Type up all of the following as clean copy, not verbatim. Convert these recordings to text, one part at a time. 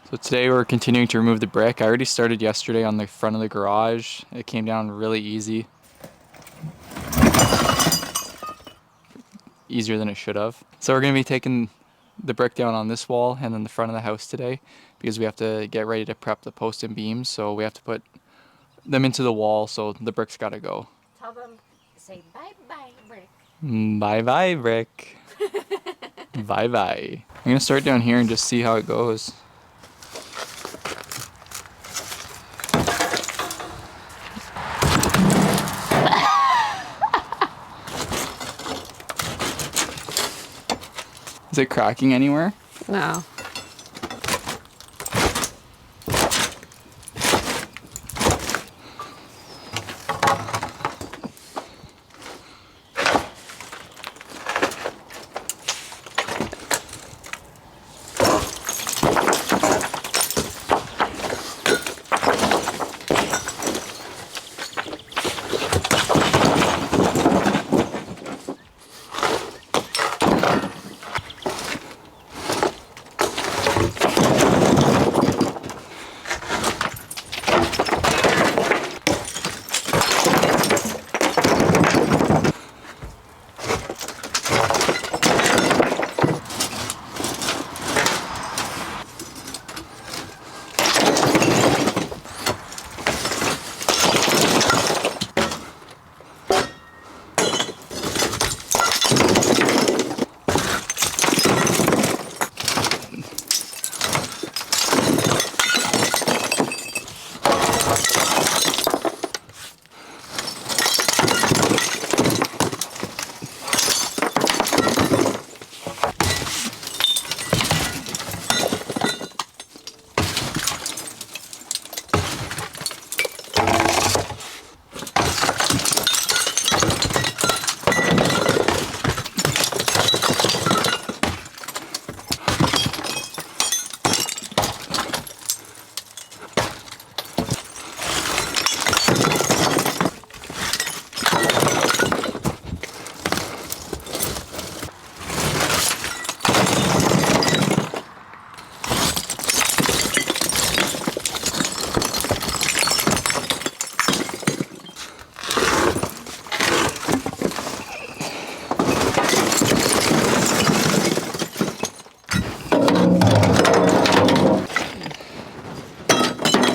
So today we're continuing to remove the brick. I already started yesterday on the front of the garage. It came down really easy. Easier than it should have. So we're going to be taking the brick down on this wall and then the front of the house today because we have to get ready to prep the post and beams. So we have to put them into the wall, so the brick's got to go. Tell them, say bye-bye, brick. Bye-bye, brick. Bye-bye. I'm going to start down here and just see how it goes. Is it cracking anywhere? No.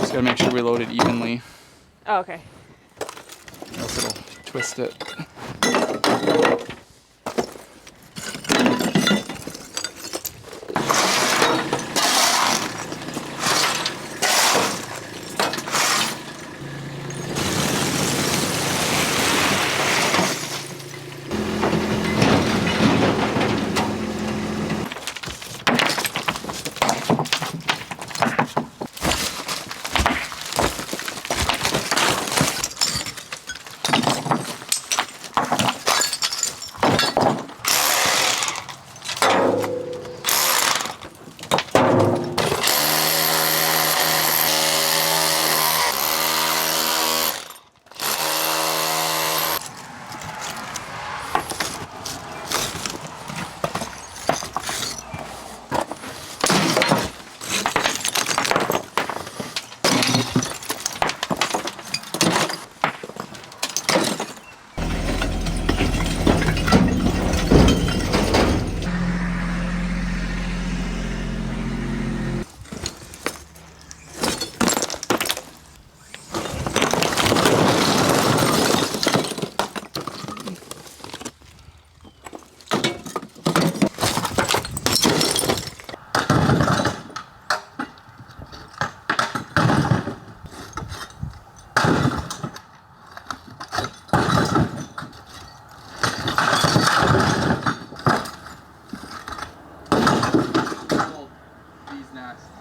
Just gotta make sure we load it evenly, Oh, okay. else it'll twist it.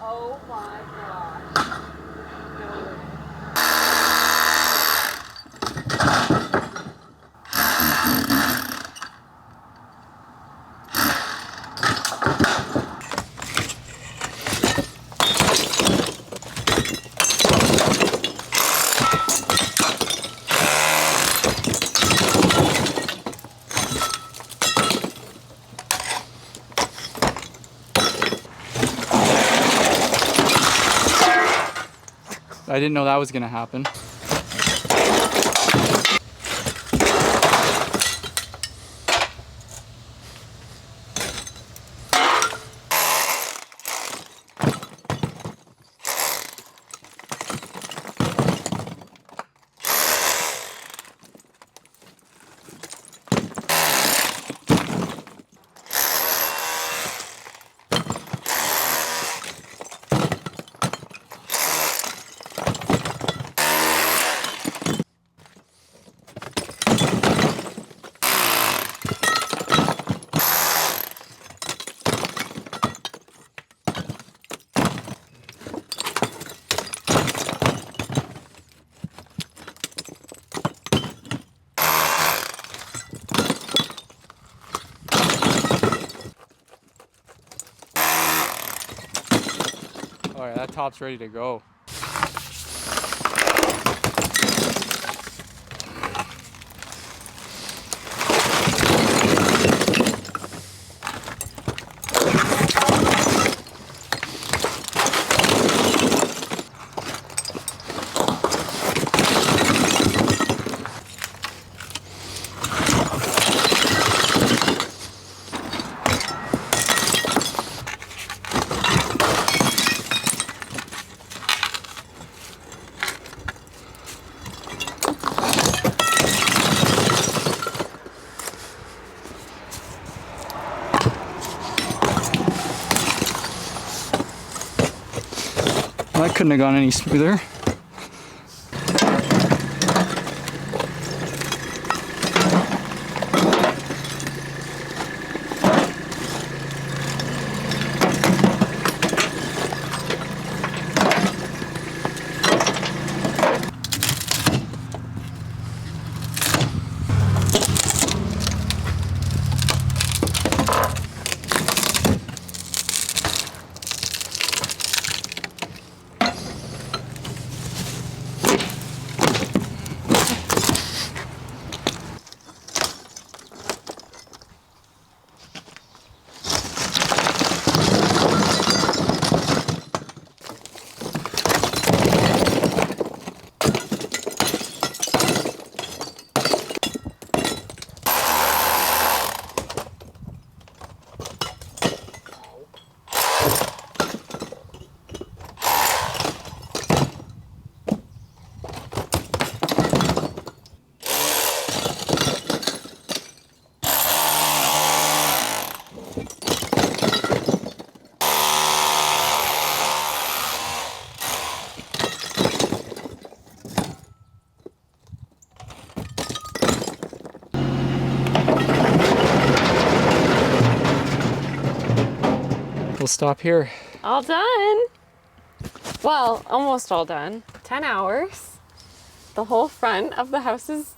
Oh my gosh. No way. I didn't know that was gonna happen. All right, that top's ready to go. That couldn't have gone any smoother. We'll stop here. All done. Well, almost all done. 10 hours. The whole front of the house is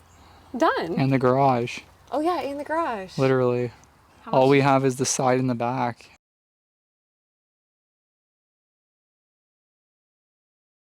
done. And the garage. Oh yeah, in the garage. Literally. How All much- we have is the side and the back.